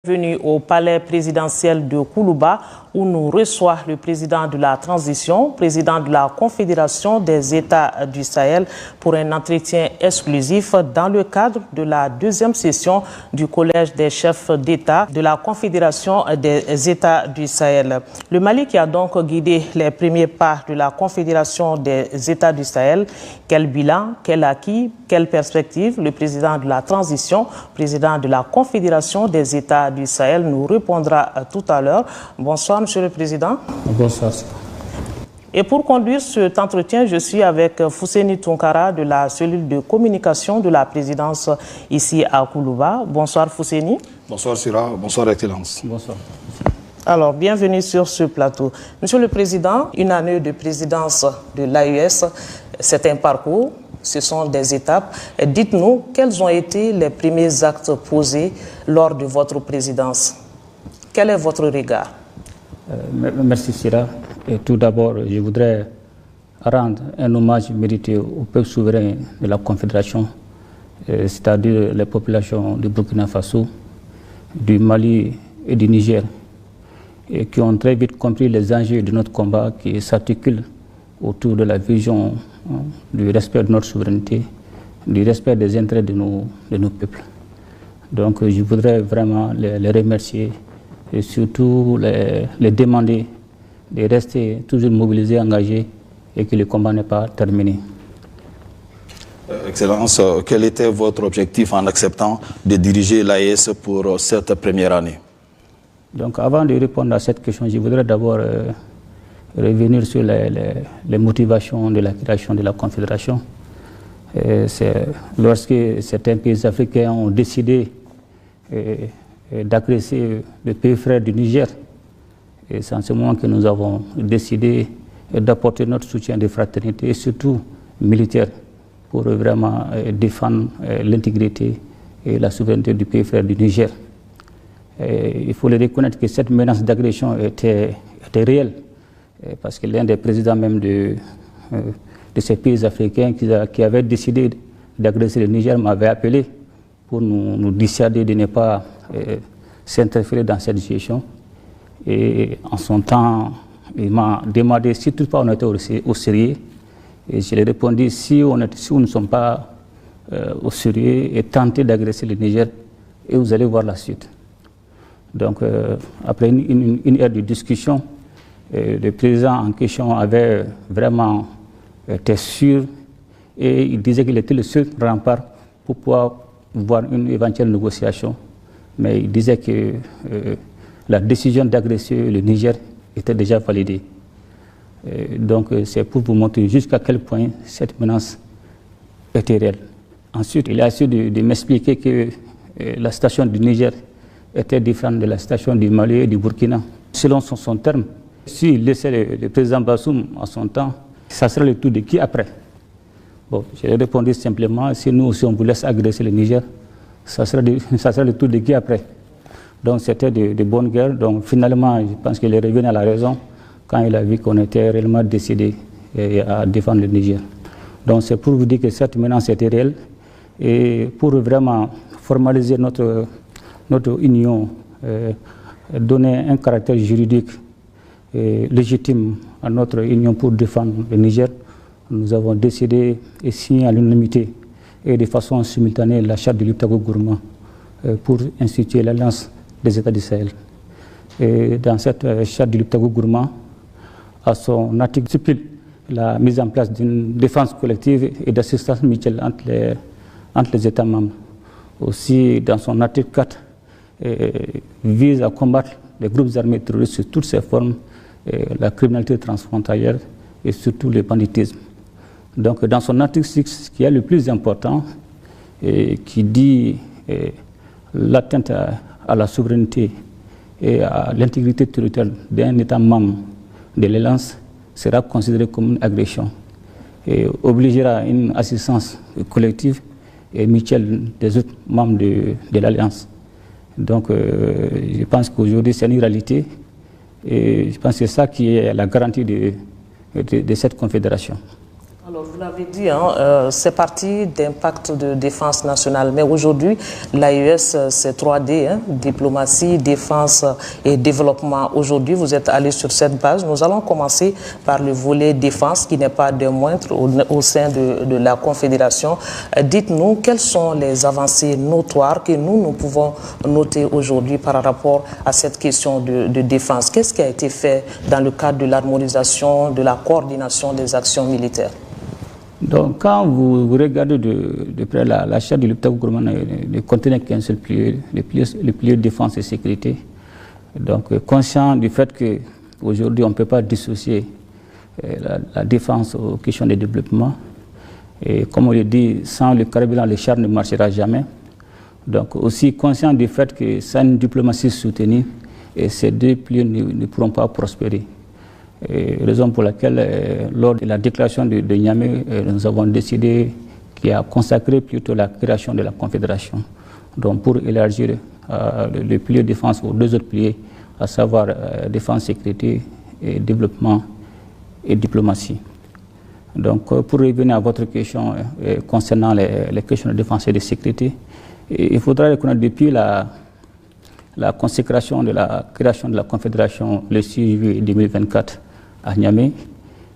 Bienvenue au palais présidentiel de Koulouba où nous reçoit le président de la transition, président de la Confédération des États du Sahel pour un entretien exclusif dans le cadre de la deuxième session du Collège des chefs d'État de la Confédération des États du Sahel. Le Mali qui a donc guidé les premiers pas de la Confédération des États du Sahel. Quel bilan, quel acquis, quelle perspective? Le président de la transition, président de la Confédération des États du Sahel nous répondra tout à l'heure. Bonsoir, Monsieur le Président. Bonsoir. Et pour conduire cet entretien, je suis avec Fousseni Tounkara de la cellule de communication de la présidence ici à Koulouba. Bonsoir Fousseni. Bonsoir Sira, bonsoir Excellence. Bonsoir. Alors, bienvenue sur ce plateau. Monsieur le Président, une année de présidence de l'AES, c'est un parcours, ce sont des étapes. Dites-nous, quels ont été les premiers actes posés lors de votre présidence? Quel est votre regard? Merci Sira. Et tout d'abord, je voudrais rendre un hommage mérité au peuple souverain de la Confédération, c'est-à-dire les populations du Burkina Faso, du Mali et du Niger, et qui ont très vite compris les enjeux de notre combat qui s'articulent autour de la vision du respect de notre souveraineté, du respect des intérêts de nos peuples. Donc je voudrais vraiment les remercier et surtout les demander de rester toujours mobilisés, engagés et que le combat n'est pas terminé. Excellence, quel était votre objectif en acceptant de diriger l'AES pour cette première année? Donc avant de répondre à cette question, je voudrais d'abord revenir sur les motivations de la création de la Confédération. C'est lorsque certains pays africains ont décidé d'agresser le pays frère du Niger, et c'est en ce moment que nous avons décidé d'apporter notre soutien de fraternité et surtout militaire pour vraiment défendre l'intégrité et la souveraineté du pays frère du Niger. Et il faut le reconnaître que cette menace d'agression était réelle, parce que l'un des présidents même de ces pays africains qui avait décidé d'agresser le Niger m'avait appelé pour nous dissuader de ne pas s'interférer dans cette situation. Et en son temps, il m'a demandé si toutefois on était au sérieux. Et je lui ai répondu, si nous ne sommes pas au sérieux et tenter d'agresser le Niger, et vous allez voir la suite. Donc, après une heure de discussion, le président en question avait vraiment été sûr et il disait qu'il était le seul rempart pour pouvoir voir une éventuelle négociation. Mais il disait que la décision d'agresser le Niger était déjà validée. Donc, c'est pour vous montrer jusqu'à quel point cette menace était réelle. Ensuite, il a essayé de m'expliquer que la situation du Niger était différente de la situation du Mali et du Burkina. Selon son terme, s'il laissait le président Bassoum en son temps, ça serait le tour de qui après? Bon, j'ai répondu simplement, si nous aussi on vous laisse agresser le Niger, ça serait le tour de qui après? Donc c'était de bonnes guerres. Donc finalement, je pense qu'il est revenu à la raison quand il a vu qu'on était réellement décidé à défendre le Niger. Donc c'est pour vous dire que cette menace était réelle et pour vraiment formaliser notre union, donner un caractère juridique légitime à notre union pour défendre le Niger, nous avons décidé et signé à l'unanimité et de façon simultanée la charte de Liptako-Gourma pour instituer l'Alliance des États du Sahel. Et dans cette charte de Liptako-Gourma, à son article stipule la mise en place d'une défense collective et d'assistance mutuelle entre les États membres. Aussi, dans son article 4, vise à combattre les groupes armés terroristes sous toutes ses formes, la criminalité transfrontalière et surtout le banditisme. Donc, dans son article 6, ce qui est le plus important, qui dit l'atteinte à la souveraineté et à l'intégrité territoriale d'un État membre de l'Alliance sera considérée comme une agression et obligera une assistance collective et mutuelle des autres membres de l'Alliance. Donc, je pense qu'aujourd'hui, c'est une réalité et je pense que c'est ça qui est la garantie de cette confédération. Alors, vous l'avez dit, hein, c'est parti d'un pacte de défense nationale. Mais aujourd'hui, l'AES, c'est 3D, hein, diplomatie, défense et développement. Aujourd'hui, vous êtes allé sur cette base. Nous allons commencer par le volet défense, qui n'est pas de moindre au sein de la Confédération. Dites-nous, quelles sont les avancées notoires que nous pouvons noter aujourd'hui par rapport à cette question de défense? Qu'est-ce qui a été fait dans le cadre de l'harmonisation, de la coordination des actions militaires? Donc, quand vous regardez de près la charte de l'État gouvernement ne contenait qu'un seul pilier, le pilier défense et sécurité. Donc, conscient du fait qu'aujourd'hui, on ne peut pas dissocier la défense aux questions de développement. Et comme on le dit, sans le carburant, le char ne marchera jamais. Donc, aussi conscient du fait que sans une diplomatie soutenue, ces deux piliers ne pourront pas prospérer. Raison pour laquelle, lors de la déclaration de Niamey, nous avons décidé qu'il a consacré plutôt la création de la Confédération. Donc pour élargir le pilier de défense aux deux autres piliers, à savoir défense, sécurité, et développement et diplomatie. Donc pour revenir à votre question concernant les questions de défense et de sécurité, il faudra reconnaître depuis la consécration de la création de la Confédération le 6 juillet 2024 à Niamey,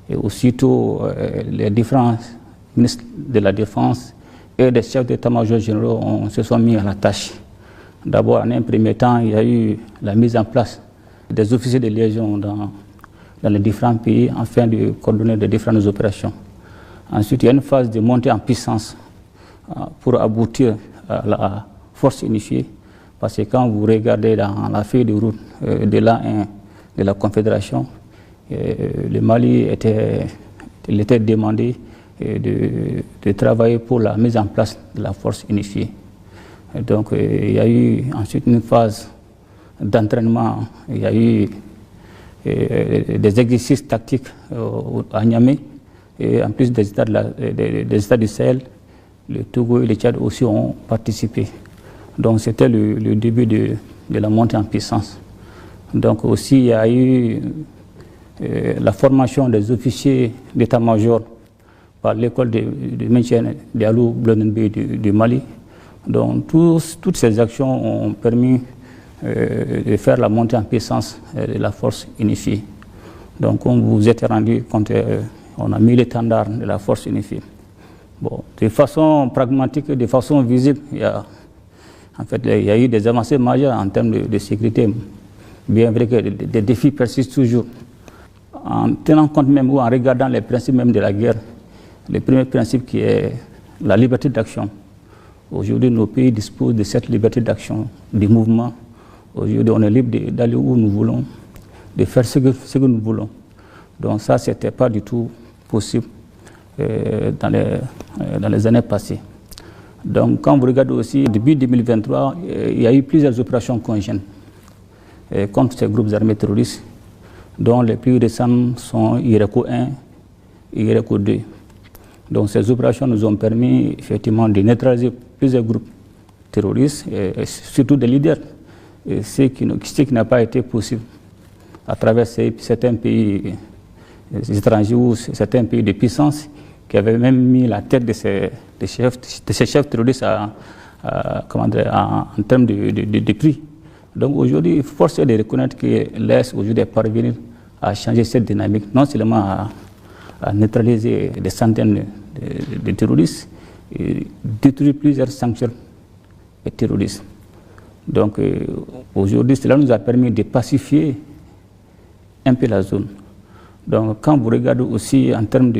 et aussitôt les différents ministres de la Défense et des chefs d'état-major généraux se sont mis à la tâche. D'abord, en un premier temps, il y a eu la mise en place des officiers de liaison dans les différents pays afin de coordonner les différentes opérations. Ensuite, il y a une phase de montée en puissance pour aboutir à la force unifiée. Parce que quand vous regardez dans la feuille de route de l'A1 de la Confédération, le Mali était demandé de travailler pour la mise en place de la force unifiée. Et donc il y a eu ensuite une phase d'entraînement, il y a eu des exercices tactiques à Niamey, et en plus des États du Sahel, le Togo et le Tchad aussi ont participé. Donc c'était le début de la montée en puissance. Donc aussi il y a eu la formation des officiers d'état-major par l'école de maintien de Alou Blonenbe du Mali. Donc toutes ces actions ont permis de faire la montée en puissance de la force unifiée. Donc on vous êtes rendu compte, on a mis l'étendard de la force unifiée. Bon, de façon pragmatique, de façon visible, il y a eu des avancées majeures en termes de sécurité, bien vrai que des défis persistent toujours. En tenant compte même ou en regardant les principes même de la guerre, le premier principe qui est la liberté d'action. Aujourd'hui, nos pays disposent de cette liberté d'action, de mouvement. Aujourd'hui, on est libre d'aller où nous voulons, de faire ce que nous voulons. Donc ça, ce n'était pas du tout possible dans les années passées. Donc quand vous regardez aussi, depuis 2023, il y a eu plusieurs opérations conjointes contre ces groupes armés terroristes, dont les plus récentes sont IRECO 1 et IRECO 2. Donc ces opérations nous ont permis effectivement de neutraliser plusieurs groupes terroristes, et surtout des leaders, et ce qui n'a pas été possible à travers certains pays étrangers ou certains pays de puissance qui avaient même mis la tête de ces chefs terroristes en termes de prix. Donc aujourd'hui, force est de reconnaître que l'Est aujourd'hui est parvenu à changer cette dynamique, non seulement à neutraliser des centaines de terroristes et détruire plusieurs sanctuaires terroristes. Donc aujourd'hui, cela nous a permis de pacifier un peu la zone. Donc quand vous regardez aussi en termes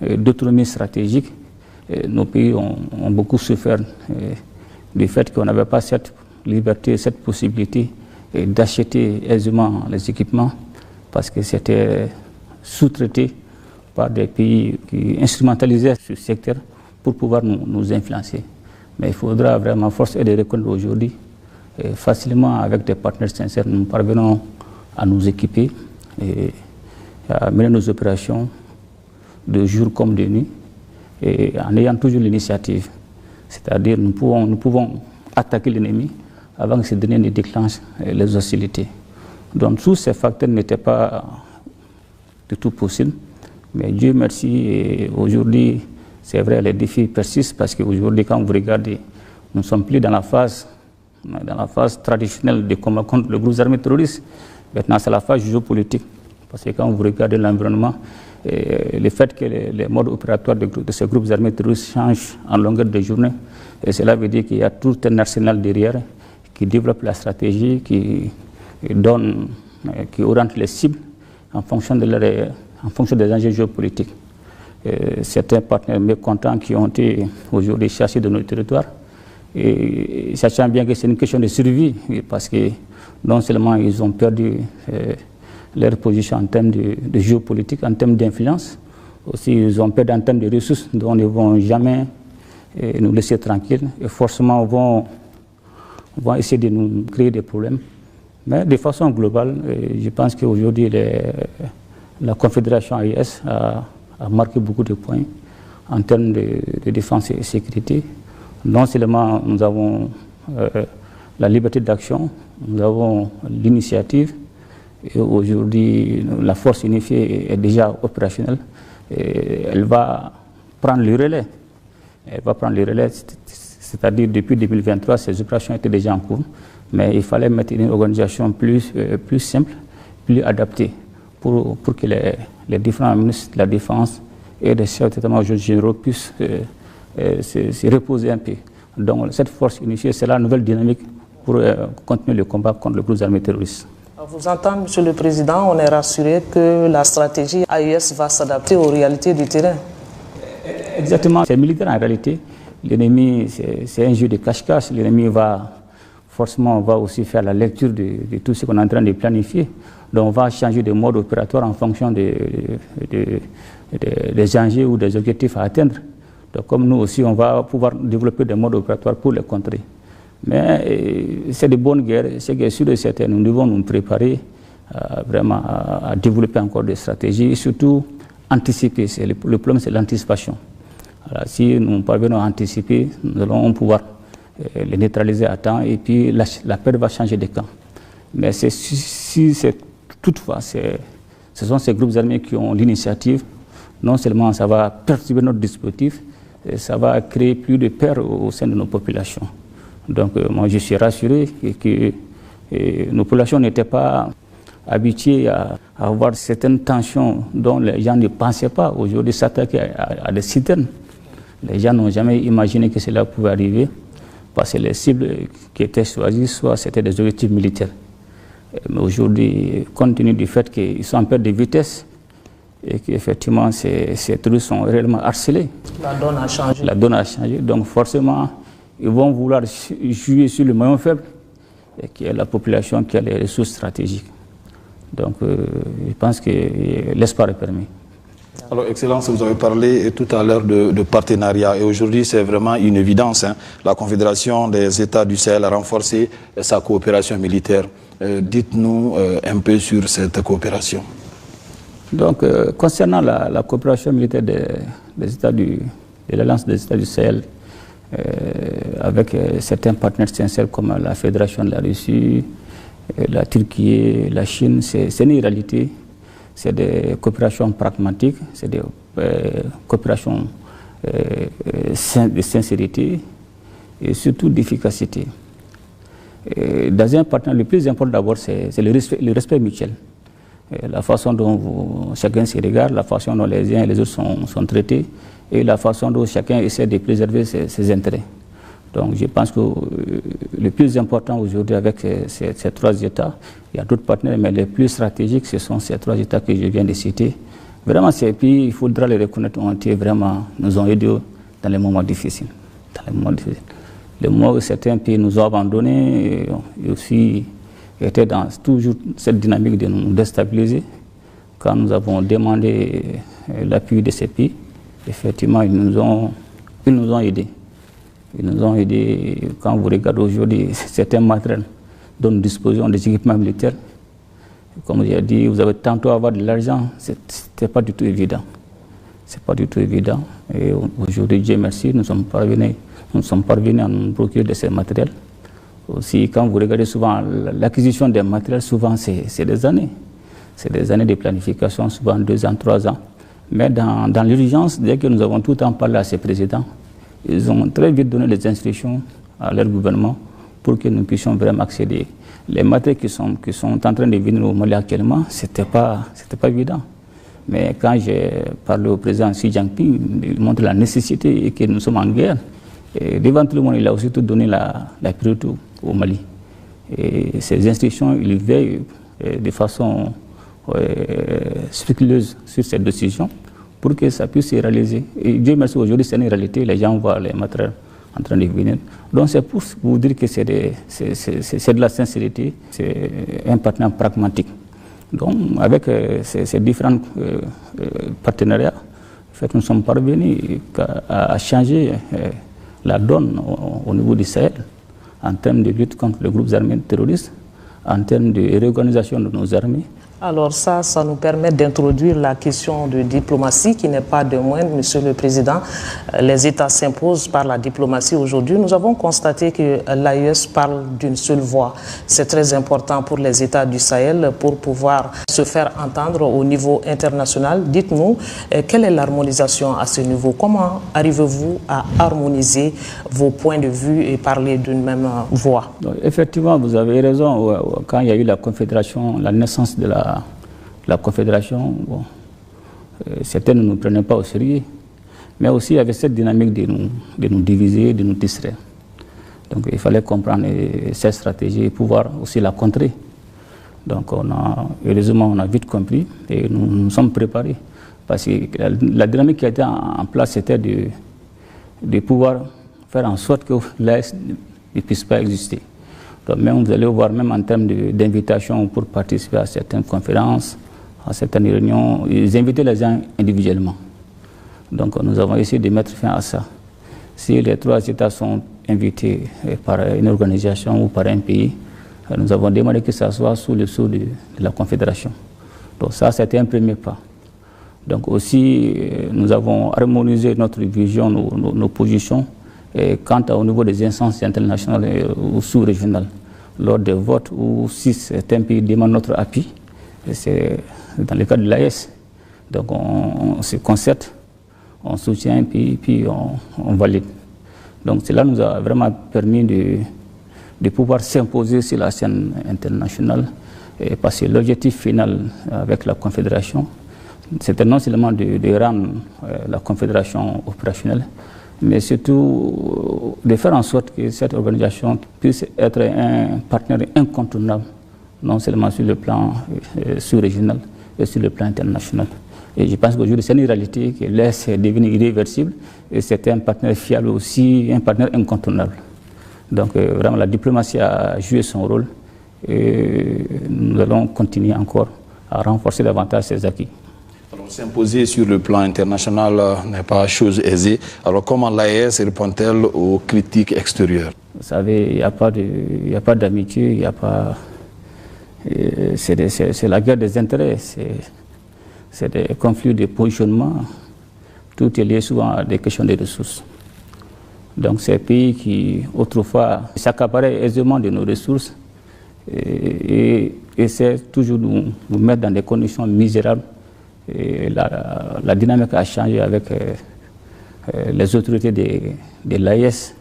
d'autonomie stratégique, nos pays ont beaucoup souffert du fait qu'on n'avait pas cette liberté, cette possibilité d'acheter aisément les équipements parce que c'était sous-traité par des pays qui instrumentalisaient ce secteur pour pouvoir nous influencer. Mais il faudra vraiment forcer de reconnaître aujourd'hui, facilement avec des partenaires sincères, nous parvenons à nous équiper et à mener nos opérations de jour comme de nuit, et en ayant toujours l'initiative. C'est-à-dire nous pouvons attaquer l'ennemi avant que ce dernier ne déclenche les hostilités. Donc tous ces facteurs n'étaient pas du tout possibles, Mais Dieu merci, aujourd'hui, c'est vrai, les défis persistent parce qu'aujourd'hui, quand vous regardez, nous ne sommes plus dans la phase traditionnelle de combat contre le groupe armé terroriste. Maintenant, c'est la phase géopolitique. Parce que quand vous regardez l'environnement, le fait que les modes opératoires de ces groupes armés terroristes changent en longueur de journée, et cela veut dire qu'il y a tout un arsenal derrière qui développe la stratégie, qui oriente les cibles en fonction des enjeux géopolitiques. Certains partenaires mécontents qui ont été aujourd'hui chassés de nos territoires, et sachant bien que c'est une question de survie, parce que non seulement ils ont perdu leur position en termes de géopolitique, en termes d'influence, aussi ils ont perdu en termes de ressources dont ils ne vont jamais nous laisser tranquilles et forcément vont essayer de nous créer des problèmes. Mais de façon globale, je pense qu'aujourd'hui la Confédération AES a marqué beaucoup de points en termes de défense et sécurité. Non seulement nous avons la liberté d'action, nous avons l'initiative, et aujourd'hui la force unifiée est déjà opérationnelle. Et elle va prendre le relais. Elle va prendre le relais, c'est-à-dire depuis 2023, ces opérations étaient déjà en cours, mais il fallait mettre une organisation plus simple, plus adaptée, pour que les différents ministres de la Défense et les chefs d'état-major généraux puissent se reposer un peu. Donc cette force unifiée, c'est la nouvelle dynamique pour continuer le combat contre le groupe armé terroriste. À vous entendre, Monsieur le Président, on est rassuré que la stratégie AES va s'adapter aux réalités du terrain. Exactement, c'est militaire en réalité. L'ennemi, c'est un jeu de cache-cache. L'ennemi va aussi faire la lecture de tout ce qu'on est en train de planifier. Donc on va changer de mode opératoire en fonction des enjeux ou des objectifs à atteindre. Donc comme nous aussi, on va pouvoir développer des modes opératoires pour les contrer. Mais c'est de bonnes guerres, c'est sûr et certain, nous devons nous préparer vraiment à développer encore des stratégies et surtout anticiper. Le problème, c'est l'anticipation. Si nous parvenons à anticiper, nous allons pouvoir les neutraliser à temps et puis la peur va changer de camp. Mais toutefois, ce sont ces groupes armés qui ont l'initiative. Non seulement ça va perturber notre dispositif, ça va créer plus de peur au sein de nos populations. Donc moi je suis rassuré que nos populations n'étaient pas habituées à avoir certaines tensions dont les gens ne pensaient pas aujourd'hui s'attaquer à des citernes. Les gens n'ont jamais imaginé que cela pouvait arriver parce que les cibles qui étaient choisies, soit c'était des objectifs militaires. Mais aujourd'hui, compte tenu du fait qu'ils sont en perte de vitesse et qu'effectivement ces trous sont réellement harcelés. La donne a changé. La donne a changé, donc forcément ils vont vouloir jouer sur le maillon faible, qui est la population qui a les ressources stratégiques. Donc, je pense que l'espoir est permis. Alors, Excellence, vous avez parlé tout à l'heure de partenariat et aujourd'hui, c'est vraiment une évidence. La Confédération des États du Sahel a renforcé sa coopération militaire. Dites-nous un peu sur cette coopération. Donc, concernant la coopération militaire de l'Alliance des États du Sahel, avec certains partenaires sincères comme la Fédération de la Russie, la Turquie, la Chine, c'est une réalité. C'est des coopérations pragmatiques, c'est des coopérations de sincérité et surtout d'efficacité. Dans un partenariat, le plus important d'abord, c'est le respect mutuel. La façon dont chacun se regarde, la façon dont les uns et les autres sont traités, et la façon dont chacun essaie de préserver ses intérêts. Donc je pense que le plus important aujourd'hui avec ces trois États, il y a d'autres partenaires, mais les plus stratégiques, ce sont ces trois États que je viens de citer. Vraiment, ces pays, il faudra les reconnaître, nous ont aidés dans les moments difficiles. Les moments où certains pays nous ont abandonnés et aussi étaient dans toujours cette dynamique de nous déstabiliser. Quand nous avons demandé l'appui de ces pays, effectivement, ils nous ont aidés. Ils nous ont aidés. Quand vous regardez aujourd'hui certains matériels dont nous disposons des équipements militaires, comme j'ai dit, vous avez tantôt avoir de l'argent, c'était pas du tout évident. C'est pas du tout évident. Et aujourd'hui, Dieu merci, nous sommes parvenus à nous procurer de ces matériels. Aussi, quand vous regardez souvent l'acquisition des matériels, souvent c'est des années. C'est des années de planification, souvent 2 ans, 3 ans. Mais dans l'urgence, dès que nous avons tout le temps parlé à ces présidents, ils ont très vite donné les instructions à leur gouvernement pour que nous puissions vraiment accéder. Les matériels qui sont en train de venir au Mali actuellement, ce n'était pas évident. Mais quand j'ai parlé au président Xi Jinping, il montre la nécessité et que nous sommes en guerre. Et devant tout le monde, il a aussi donné la priorité au Mali. Et ces instructions, il veille de façon scrupuleuse sur cette décision pour que ça puisse se réaliser. Et Dieu merci, aujourd'hui, c'est une réalité, les gens voient les matériels en train de venir. Donc c'est pour vous dire que c'est de la sincérité, c'est un partenaire pragmatique. Donc avec ces différents partenariats, en fait, nous sommes parvenus à changer la donne au niveau du Sahel en termes de lutte contre les groupes armés terroristes, en termes de réorganisation de nos armées. Alors ça nous permet d'introduire la question de diplomatie qui n'est pas de moindre, Monsieur le Président. Les États s'imposent par la diplomatie aujourd'hui. Nous avons constaté que l'AES parle d'une seule voix. C'est très important pour les États du Sahel pour pouvoir se faire entendre au niveau international. Dites-nous, quelle est l'harmonisation à ce niveau? Comment arrivez-vous à harmoniser vos points de vue et parler d'une même voix? Donc, effectivement, vous avez raison. Quand il y a eu la Confédération, la naissance de la Confédération, bon, certains ne nous prenaient pas au sérieux, mais aussi il y avait cette dynamique de nous diviser, de nous distraire. Donc il fallait comprendre cette stratégie et pouvoir aussi la contrer. Donc heureusement, on a vite compris et nous nous sommes préparés. Parce que la dynamique qui a été en place, c'était de pouvoir faire en sorte que l'AES ne puisse pas exister. Donc même vous allez voir, même en termes d'invitation pour participer à certaines conférences, à certaines réunions, ils invitaient les gens individuellement. Donc nous avons essayé de mettre fin à ça. Si les 3 États sont invités par une organisation ou par un pays, nous avons demandé que ça soit sous le sceau de la Confédération. Donc ça, c'était un premier pas. Donc aussi, nous avons harmonisé notre vision, nos positions, quant au niveau des instances internationales ou sous-régionales. Lors des votes où si certains pays demandent notre appui, c'est dans le cas de l'AES. Donc on se concerte, on soutient un pays, puis on valide. Donc cela nous a vraiment permis de pouvoir s'imposer sur la scène internationale, parce que l'objectif final avec la Confédération, c'était non seulement de rendre la Confédération opérationnelle, mais surtout de faire en sorte que cette organisation puisse être un partenaire incontournable, non seulement sur le plan sous-régional, mais sur le plan international. Et je pense qu'aujourd'hui, c'est une réalité que l'AES est devenu irréversible et c'est un partenaire fiable aussi, un partenaire incontournable. Donc vraiment, la diplomatie a joué son rôle et nous allons continuer encore à renforcer davantage ses acquis. S'imposer sur le plan international n'est pas chose aisée. Alors comment l'AES répond-elle aux critiques extérieures? Vous savez, il n'y a pas d'amitié, il n'y a pas... C'est la guerre des intérêts, c'est des conflits de positionnement. Tout est lié souvent à des questions de ressources. Donc ces pays qui autrefois s'accaparaient aisément de nos ressources et essaient toujours de nous mettre dans des conditions misérables. Et la dynamique a changé avec les autorités de l'AES,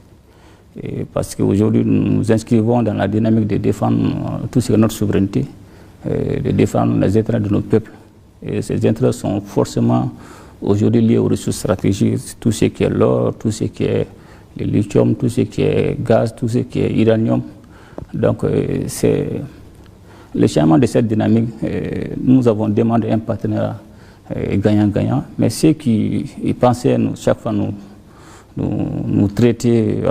parce qu'aujourd'hui nous nous inscrivons dans la dynamique de défendre tout ce qui est notre souveraineté, de défendre les intérêts de nos peuples. Et ces intérêts sont forcément aujourd'hui liés aux ressources stratégiques, tout ce qui est l'or, tout ce qui est le lithium, tout ce qui est gaz, tout ce qui est uranium. Donc c'est le changement de cette dynamique. Nous avons demandé un partenariat gagnant-gagnant, mais ceux qui pensaient chaque fois nous traiter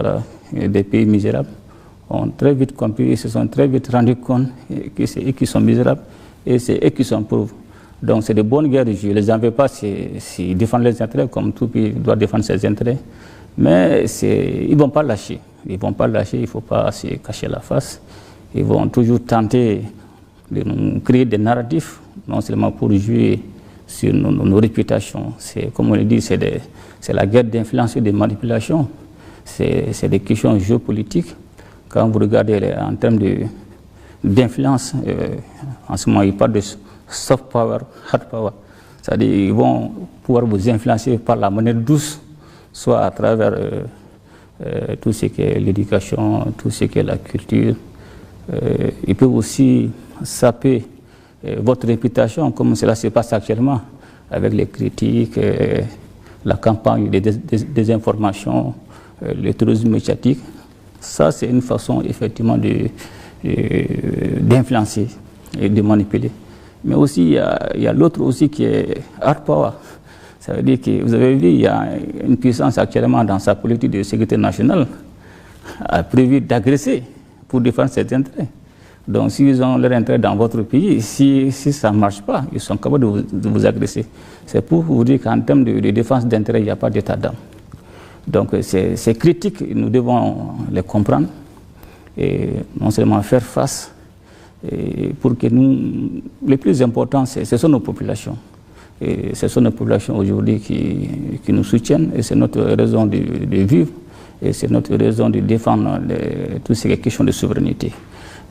des pays misérables ont très vite compris et se sont très vite rendus compte que c'est eux qui sont misérables et c'est eux qui sont pauvres. Donc c'est de bonnes guerres, je ne les en veux pas s'ils défendent les intérêts comme tout pays doit défendre ses intérêts, mais ils ne vont pas lâcher. Ils ne vont pas lâcher, il ne faut pas se cacher la face. Ils vont toujours tenter de nous créer des narratifs, non seulement pour jouer sur nos réputations. Comme on le dit, c'est la guerre d'influence et de manipulation. C'est des questions géopolitiques. Quand vous regardez en termes d'influence, en ce moment, il parle de soft power, hard power. C'est-à-dire qu'ils vont pouvoir vous influencer par la manière douce, soit à travers tout ce qui est l'éducation, tout ce qui est la culture. Ils peuvent aussi saper votre réputation, comme cela se passe actuellement, avec les critiques, la campagne des informations, le tourisme médiatique. Ça, c'est une façon effectivement d'influencer et de manipuler. Mais aussi, il y a l'autre aussi qui est hard power. Ça veut dire que, vous avez vu, il y a une puissance actuellement dans sa politique de sécurité nationale a prévu d'agresser pour défendre ses intérêts. Donc, s'ils ont leur intérêt dans votre pays, si ça ne marche pas, ils sont capables de vous agresser. C'est pour vous dire qu'en termes de défense d'intérêt, il n'y a pas d'état d'âme. Donc, ces critiques, nous devons les comprendre et non seulement faire face, et pour que nous, le plus important, ce sont nos populations. Et ce sont nos populations aujourd'hui qui nous soutiennent et c'est notre raison de vivre et c'est notre raison de défendre toutes ces questions de souveraineté.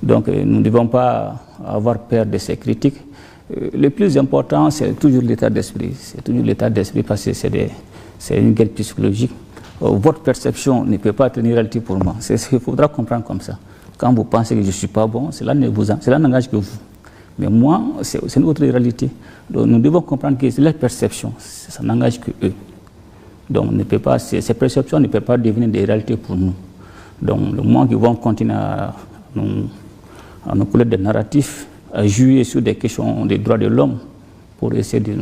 Donc nous ne devons pas avoir peur de ces critiques. Le plus important, c'est toujours l'état d'esprit. C'est toujours l'état d'esprit parce que c'est une guerre psychologique. Votre perception ne peut pas être une réalité pour moi. C'est ce qu'il faudra comprendre comme ça. Quand vous pensez que je ne suis pas bon, cela n'engage que vous. Mais moi, c'est une autre réalité. Donc nous devons comprendre que c'est leur perception, ça n'engage que eux. Donc ces perceptions ne peuvent pas devenir des réalités pour nous. Donc le moment qu'ils vont continuer à nous coller des narratifs, à jouer sur des questions des droits de l'homme pour essayer de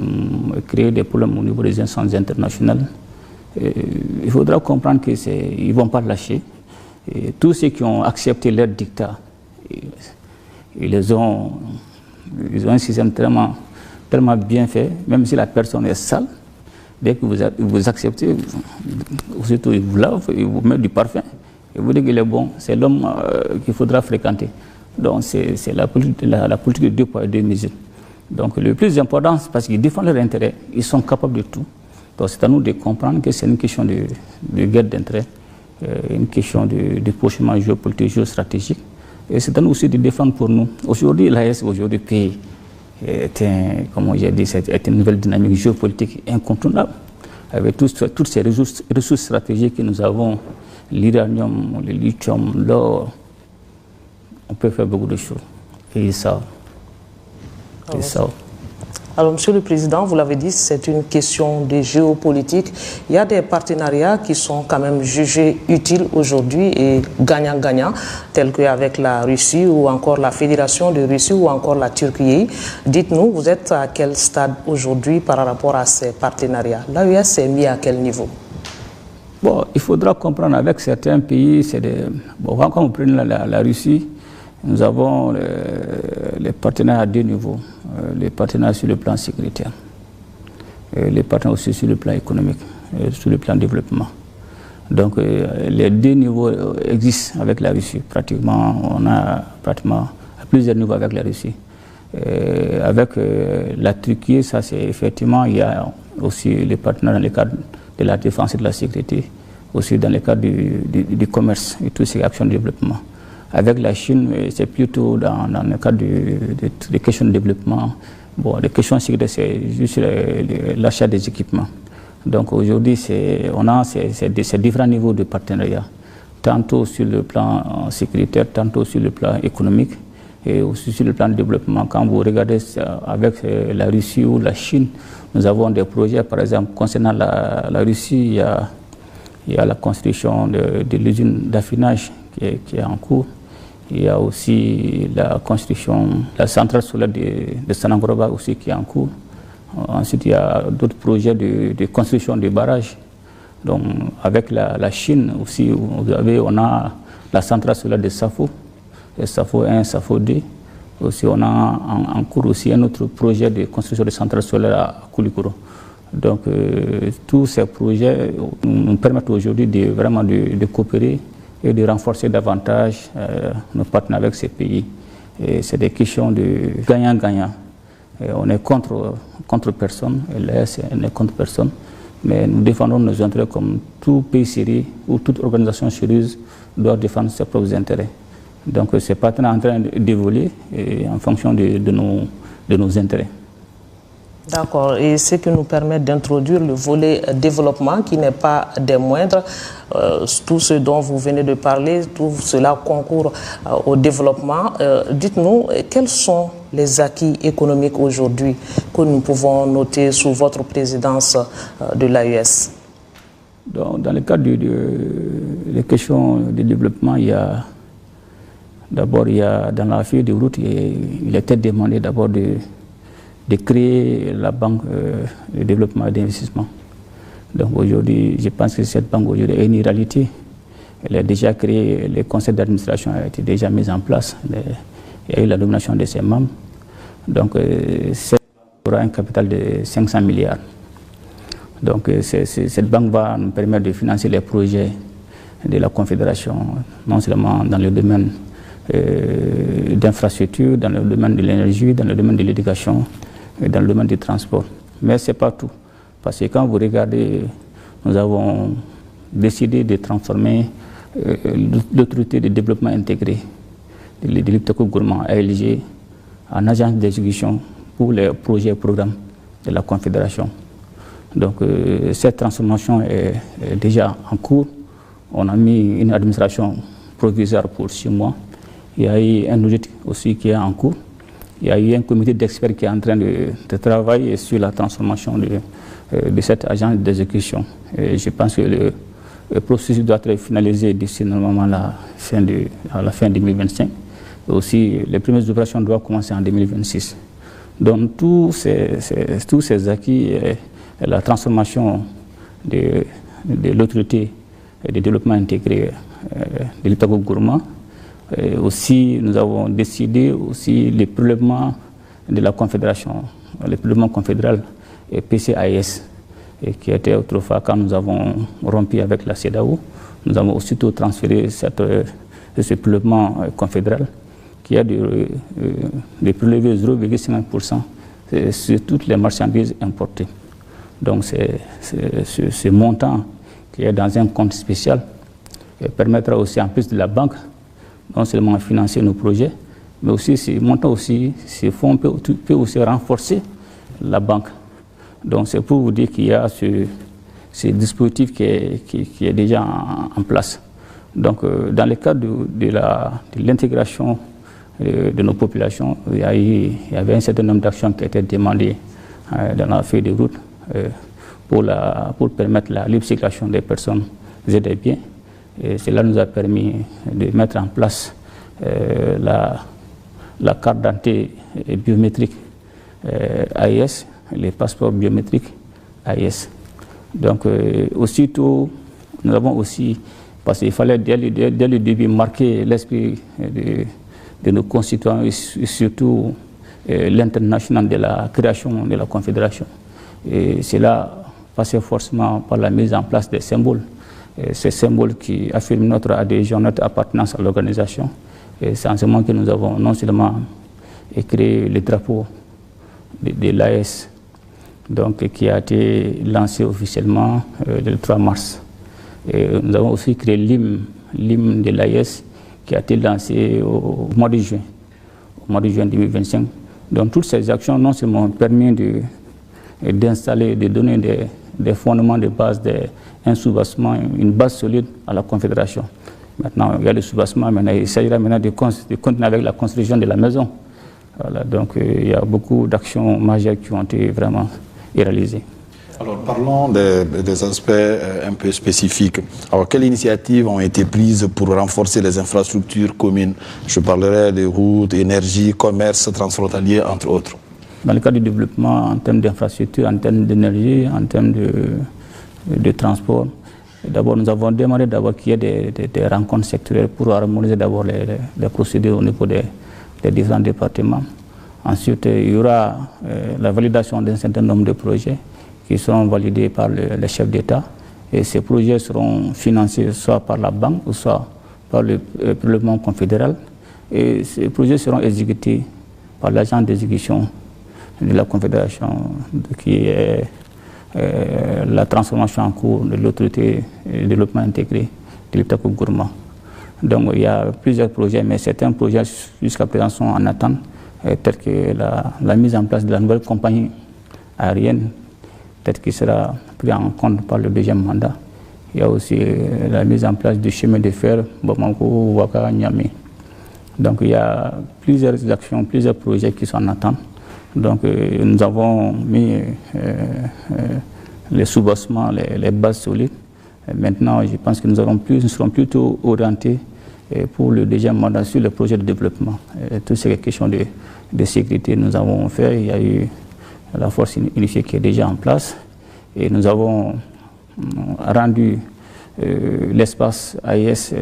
créer des problèmes au niveau des instances internationales, il faudra comprendre qu'ils ne vont pas lâcher. Et tous ceux qui ont accepté leur dictat, ils ont un système tellement bien fait, même si la personne est sale, dès que vous acceptez, surtout ils vous lavent, ils vous mettent du parfum, et vous dites qu'il est bon, c'est l'homme qu'il faudra fréquenter. Donc c'est la politique de 2 poids et 2 mesures. Donc le plus important, c'est parce qu'ils défendent leurs intérêts, ils sont capables de tout. Donc c'est à nous de comprendre que c'est une question de guerre d'intérêts, une question de positionnement géopolitique, géostratégique. Et c'est à nous aussi de défendre pour nous. Aujourd'hui, l'AES, aujourd'hui, pays comme j'ai dit, est une nouvelle dynamique géopolitique incontournable. Avec toutes ces ressources stratégiques que nous avons, l'uranium, le lithium, l'or, on peut faire beaucoup de choses. Et ça. Alors, Monsieur le Président, vous l'avez dit, c'est une question de géopolitique. Il y a des partenariats qui sont quand même jugés utiles aujourd'hui et gagnant-gagnant, tels qu'avec la Russie ou encore la Fédération de Russie ou encore la Turquie. Dites-nous, vous êtes à quel stade aujourd'hui par rapport à ces partenariats? L'AES est mis à quel niveau? Bon, il faudra comprendre avec certains pays, quand vous prenez la Russie, nous avons les partenaires à 2 niveaux. Les partenaires sur le plan sécuritaire, les partenaires aussi sur le plan économique, sur le plan développement. Donc les 2 niveaux existent avec la Russie. Pratiquement, on a pratiquement à plusieurs niveaux avec la Russie. Avec la Turquie, ça c'est effectivement, il y a aussi les partenaires dans le cadre de la défense et de la sécurité, aussi dans le cadre du commerce et toutes ces actions de développement. Avec la Chine, c'est plutôt dans le cadre des questions de développement. Bon, les questions de sécurité, c'est juste l'achat des équipements. Donc aujourd'hui, on a ces différents niveaux de partenariat, tantôt sur le plan sécuritaire, tantôt sur le plan économique et aussi sur le plan de développement. Quand vous regardez avec la Russie ou la Chine, nous avons des projets, par exemple, concernant la Russie, il y a la construction de l'usine d'affinage qui est en cours. Il y a aussi la construction, la centrale solaire de Sanangoroba aussi qui est en cours. Ensuite, il y a d'autres projets de construction de barrages. Donc, avec la Chine aussi, on a la centrale solaire de Safo, Safo 1, Safo 2. Aussi, on a en cours aussi un autre projet de construction de centrale solaire à Koulikoro. Donc, tous ces projets nous permettent aujourd'hui vraiment de coopérer et de renforcer davantage nos partenariats avec ces pays. C'est des questions de gagnant-gagnant. On est contre personne, l'AES n'est contre personne, mais nous défendons nos intérêts comme tout pays sérieux ou toute organisation sérieuse doit défendre ses propres intérêts. Donc ces partenaires sont en train d'évoluer en fonction de nos intérêts. D'accord, et ce qui nous permet d'introduire le volet développement qui n'est pas des moindres. Tout ce dont vous venez de parler, tout cela concourt au développement. Dites-nous, quels sont les acquis économiques aujourd'hui que nous pouvons noter sous votre présidence de l'AES? Dans le cadre des questions de développement, d'abord, dans la feuille de route, il était demandé d'abord de créer la banque de développement et d'investissement. Donc aujourd'hui, je pense que cette banque aujourd'hui est une réalité. Elle est déjà créée, le conseil d'administration a été déjà mis en place. Il y a eu la nomination de ses membres. Donc cette banque aura un capital de 500 milliards. Donc cette banque va nous permettre de financer les projets de la Confédération, non seulement dans le domaine d'infrastructure, dans le domaine de l'énergie, dans le domaine de l'éducation et dans le domaine du transport. Mais ce n'est pas tout. Parce que quand vous regardez, nous avons décidé de transformer l'autorité de développement intégré de l'Iptako Gourmand ALG en agence d'exécution pour les projets et programmes de la Confédération. Donc cette transformation est déjà en cours. On a mis une administration provisoire pour 6 mois. Il y a eu un audit aussi qui est en cours. Il y a eu un comité d'experts qui est en train de travailler sur la transformation de cette agence d'exécution. Je pense que le processus doit être finalisé d'ici normalement à la fin 2025. Et aussi, les premières opérations doivent commencer en 2026. Donc tous ces acquis et la transformation de l'autorité de développement intégré de l'Iptako Gourmand. Aussi, nous avons décidé aussi les prélèvements de la Confédération, le prélèvement confédéral et PCAS, qui était autrefois quand nous avons rompu avec la CEDEAO. Nous avons aussitôt transféré ce prélèvement confédéral qui a de prélever 0,5% sur toutes les marchandises importées. Donc ce montant qui est dans un compte spécial permettra aussi, en plus de la banque, non seulement financer nos projets, mais aussi ce montant aussi, ces fonds peut aussi renforcer la banque. Donc c'est pour vous dire qu'il y a ce dispositif qui est déjà en place. Donc dans le cadre de l'intégration de nos populations, il y avait un certain nombre d'actions qui étaient demandées dans la feuille de route pour permettre la libre circulation des personnes et des biens. Et cela nous a permis de mettre en place la carte d'identité biométrique AES, les passeports biométriques AES. Donc aussitôt, nous avons aussi, parce qu'il fallait dès le début marquer l'esprit de nos concitoyens et surtout l'international de la création de la Confédération. Et cela passait forcément par la mise en place des symboles. Ces symboles qui affirment notre adhésion, notre appartenance à l'organisation. Et c'est en ce moment que nous avons non seulement créé le drapeau de l'AES, donc qui a été lancé officiellement le 3 mars. Et nous avons aussi créé l'hymne de l'AES qui a été lancé au mois de juin 2025. Donc toutes ces actions non seulement ont permis d'installer, de donner des fondements de base, un soubassement, une base solide à la Confédération. Maintenant, il y a le soubassement, maintenant il s'agira maintenant de continuer avec la construction de la maison. Voilà, donc il y a beaucoup d'actions majeures qui ont été vraiment réalisées. Alors parlons des aspects un peu spécifiques. Alors quelles initiatives ont été prises pour renforcer les infrastructures communes? Je parlerai des routes, énergie, commerce transfrontalier, entre autres. Dans le cadre du développement, en termes d'infrastructures, en termes d'énergie, en termes de transport, d'abord nous avons demandé qu'il y ait des rencontres sectorielles pour harmoniser d'abord les procédures au niveau des différents départements. Ensuite, il y aura la validation d'un certain nombre de projets qui seront validés par les chefs d'État. Et ces projets seront financés soit par la banque ou soit par le prélèvement confédéral. Et ces projets seront exécutés par l'agence d'exécution de la Confédération, qui est la transformation en cours de l'autorité de développement intégré de l'Iptako Gourmand. Donc il y a plusieurs projets, mais certains projets jusqu'à présent sont en attente, tels que la mise en place de la nouvelle compagnie aérienne, peut-être qui sera pris en compte par le deuxième mandat. Il y a aussi la mise en place du chemin de fer Bamako, Ouaka, Niamey. Donc il y a plusieurs actions, plusieurs projets qui sont en attente. Donc nous avons mis les sous-bassements, les bases solides. Et maintenant, je pense que nous serons plutôt orientés pour le deuxième mandat sur le projet de développement. Toutes ces questions de sécurité, nous avons fait. Il y a eu la force unifiée qui est déjà en place. Et nous avons rendu l'espace AIS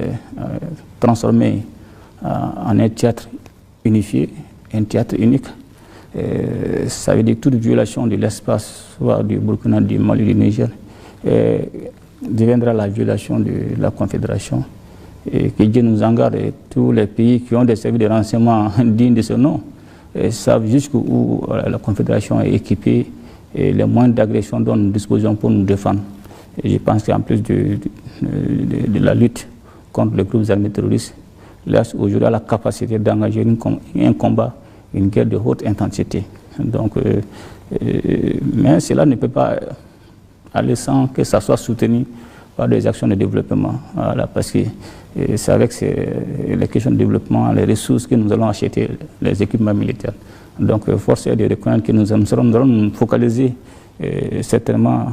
transformé en un théâtre unifié, un théâtre unique. Ça veut dire toute violation de l'espace, soit du Burkina, du Mali, du Niger, deviendra la violation de la Confédération. Et que Dieu nous en garde, et tous les pays qui ont des services de renseignement dignes de ce nom savent jusqu'où la Confédération est équipée et les moyens d'agression dont nous disposons pour nous défendre. Et je pense qu'en plus de la lutte contre les groupes armés terroristes, l'Est aujourd'hui a la capacité d'engager un combat, une guerre de haute intensité. Donc, mais cela ne peut pas aller sans que ça soit soutenu par des actions de développement. Voilà, parce que c'est avec les questions de développement, les ressources que nous allons acheter les équipements militaires. Donc, force est de reconnaître que nous allons nous focaliser certainement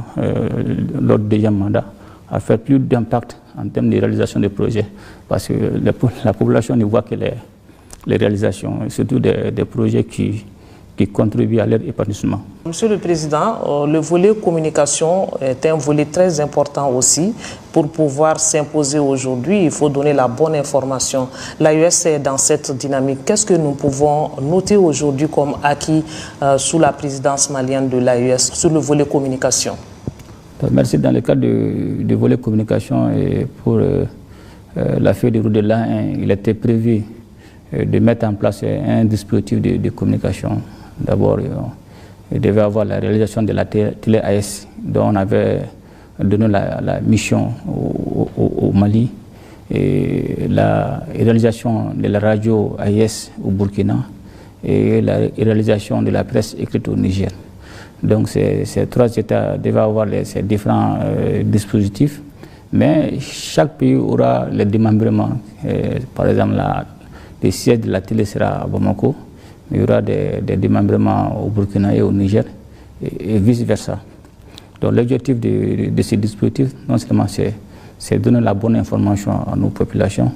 lors du deuxième mandat à faire plus d'impact en termes de réalisation des projets, parce que la population ne voit que les réalisations, et surtout des projets qui contribuent à leur épanouissement. Monsieur le Président, le volet communication est un volet très important aussi. Pour pouvoir s'imposer aujourd'hui, il faut donner la bonne information. L'AES est dans cette dynamique. Qu'est-ce que nous pouvons noter aujourd'hui comme acquis sous la présidence malienne de l'AES sur le volet communication? Merci. Dans le cadre du volet communication et pour la feuille de route de l'A1, il était prévu de mettre en place un dispositif de communication. D'abord, il devait avoir la réalisation de la télé AS, dont on avait donné la mission au Mali, et la réalisation de la radio AIS au Burkina, et la réalisation de la presse écrite au Niger. Donc ces trois États devaient avoir ces différents dispositifs, mais chaque pays aura les démembrements. Par exemple, le siège de la télé sera à Bamako, mais il y aura des démembrements au Burkina et au Niger, et vice-versa. Donc l'objectif de ces dispositifs, non seulement c'est donner la bonne information à nos populations,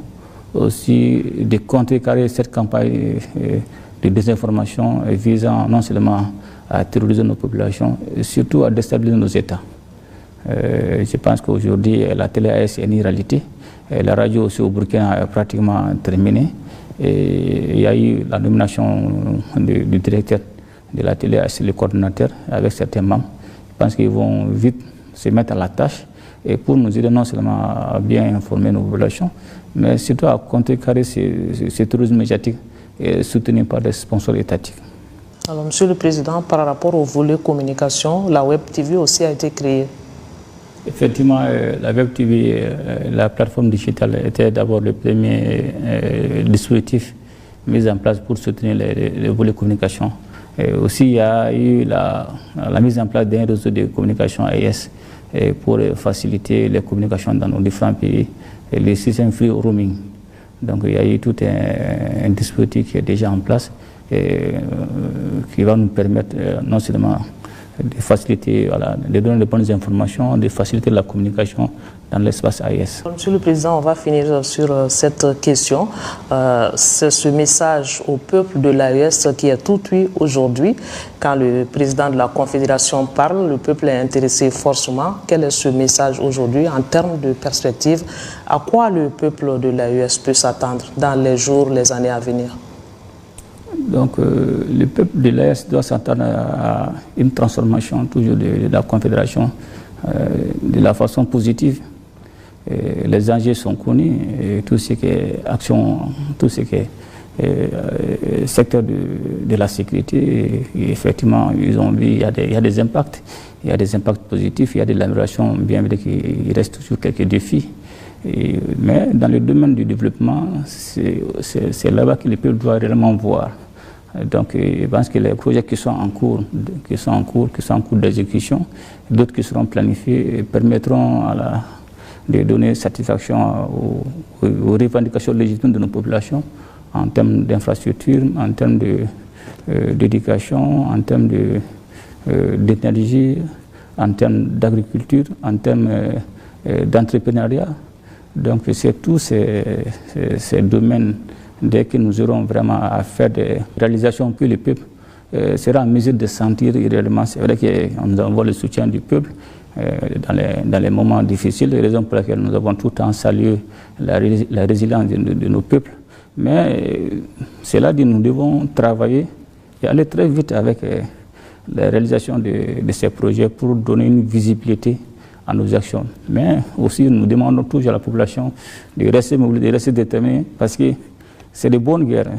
aussi de contrecarrer cette campagne de désinformation visant non seulement à terroriser nos populations, et surtout à déstabiliser nos États. Je pense qu'aujourd'hui, la télé AS est une réalité. La radio aussi au Burkina est pratiquement terminée. Et il y a eu la nomination du directeur de la télé AS, le coordinateur, avec certains membres. Je pense qu'ils vont vite se mettre à la tâche et pour nous aider non seulement à bien informer nos populations, mais surtout à contrecarrer ce terrorisme médiatique soutenu par des sponsors étatiques. Alors, Monsieur le Président, par rapport au volet communication, la Web TV aussi a été créée. Effectivement, la Web TV, la plateforme digitale, était d'abord le premier dispositif mis en place pour soutenir les volets communication. Et aussi, il y a eu la mise en place d'un réseau de communication AIS pour faciliter les communications dans nos différents pays, et les systèmes free roaming. Donc, il y a eu tout un dispositif qui est déjà en place et qui va nous permettre non seulement de faciliter, de donner de bonnes informations, de faciliter la communication dans l'espace AIS. Monsieur le Président, on va finir sur cette question. C'est ce message au peuple de l'AES qui est tout oui aujourd'hui. Quand le président de la Confédération parle, le peuple est intéressé forcément. Quel est ce message aujourd'hui en termes de perspective? À quoi le peuple de l'AES peut s'attendre dans les jours, les années à venir? Donc, le peuple de l'AES doit s'attendre à une transformation toujours de la Confédération de la façon positive. Et les enjeux sont connus, et tout ce qui est action, tout ce qui est secteur de la sécurité, et effectivement, ils ont vu, il y a des impacts. Il y a des impacts positifs, il y a de l'amélioration, bien vrai qu'il reste toujours quelques défis. Mais dans le domaine du développement, c'est là-bas que le peuple doit réellement voir Donc, je pense que les projets qui sont en cours d'exécution, d'autres qui seront planifiés, permettront de donner satisfaction aux revendications légitimes de nos populations en termes d'infrastructures, en termes d'éducation, en termes d'énergie, en termes d'agriculture, en termes d'entrepreneuriat. Donc, c'est tous ces domaines. Dès que nous aurons vraiment à faire des réalisations que le peuple sera en mesure de sentir réellement. C'est vrai qu'on nous envoie le soutien du peuple dans les moments difficiles, raison pour laquelle nous avons tout le temps salué la résilience de nos peuples. Mais cela dit, nous devons travailler et aller très vite avec la réalisation de ces projets pour donner une visibilité à nos actions. Mais aussi, nous demandons toujours à la population de rester mobilisée, de rester déterminée, parce que c'est de bonnes guerres.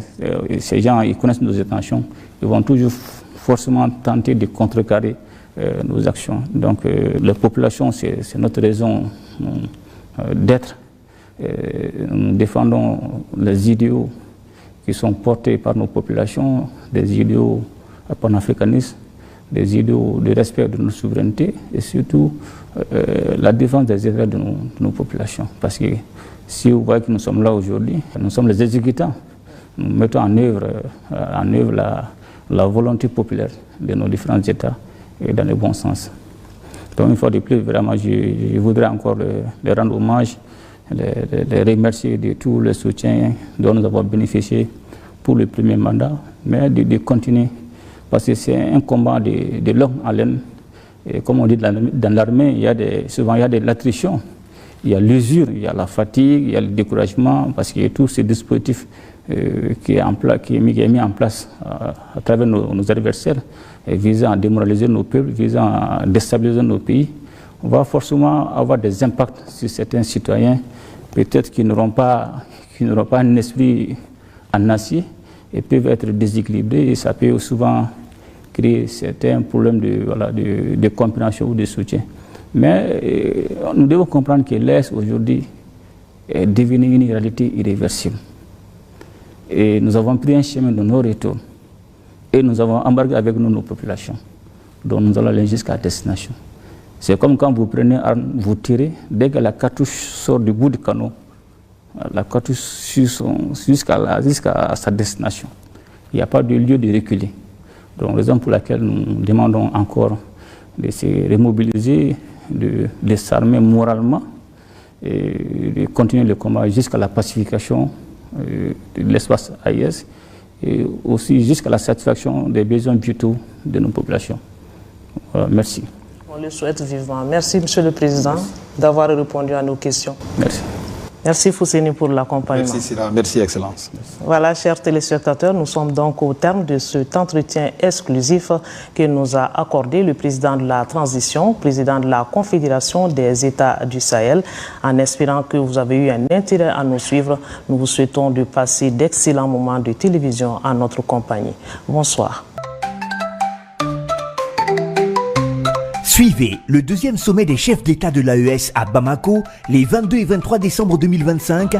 Ces gens, ils connaissent nos intentions. Ils vont toujours forcément tenter de contrecarrer nos actions. Donc, la population, c'est notre raison d'être. Nous défendons les idéaux qui sont portés par nos populations, des idéaux panafricanistes, des idéaux de respect de notre souveraineté et surtout la défense des intérêts de nos populations. Parce que si vous voyez que nous sommes là aujourd'hui, nous sommes les exécutants. Nous mettons en œuvre la volonté populaire de nos différents États et dans le bon sens. Donc une fois de plus, vraiment, je voudrais encore les rendre hommage, les remercier de tout le soutien dont nous avons bénéficié pour le premier mandat, mais de continuer, parce que c'est un combat de longue haleine. Et comme on dit dans l'armée, souvent il y a de l'attrition, il y a l'usure, il y a la fatigue, il y a le découragement, parce qu'il y a tout ce dispositif qui est mis en place à travers nos adversaires, visant à démoraliser nos peuples, visant à déstabiliser nos pays. On va forcément avoir des impacts sur certains citoyens, peut-être qui n'auront pas un esprit en acier et peuvent être déséquilibrés, et ça peut souvent créer certains problèmes de compréhension ou de soutien. Mais nous devons comprendre que l'Est aujourd'hui est devenu une réalité irréversible. Et nous avons pris un chemin de non-retour. Et nous avons embarqué avec nous nos populations, dont nous allons aller jusqu'à destination. C'est comme quand vous prenez arme, vous tirez, dès que la cartouche sort du bout du canon, la cartouche suit jusqu'à sa destination. Il n'y a pas de lieu de reculer. Donc, raison pour laquelle nous demandons encore de se remobiliser, de s'armer moralement et de continuer le combat jusqu'à la pacification de l'espace AIS et aussi jusqu'à la satisfaction des besoins vitaux de nos populations. Voilà, merci. On le souhaite vivement. Merci, Monsieur le Président, d'avoir répondu à nos questions. Merci. Merci Fousseni pour l'accompagnement. Merci Sira, merci Excellence. Voilà, chers téléspectateurs, nous sommes donc au terme de cet entretien exclusif que nous a accordé le président de la transition, président de la Confédération des États du Sahel. En espérant que vous avez eu un intérêt à nous suivre, nous vous souhaitons de passer d'excellents moments de télévision en notre compagnie. Bonsoir. Suivez le deuxième sommet des chefs d'État de l'AES à Bamako les 22 et 23 décembre 2025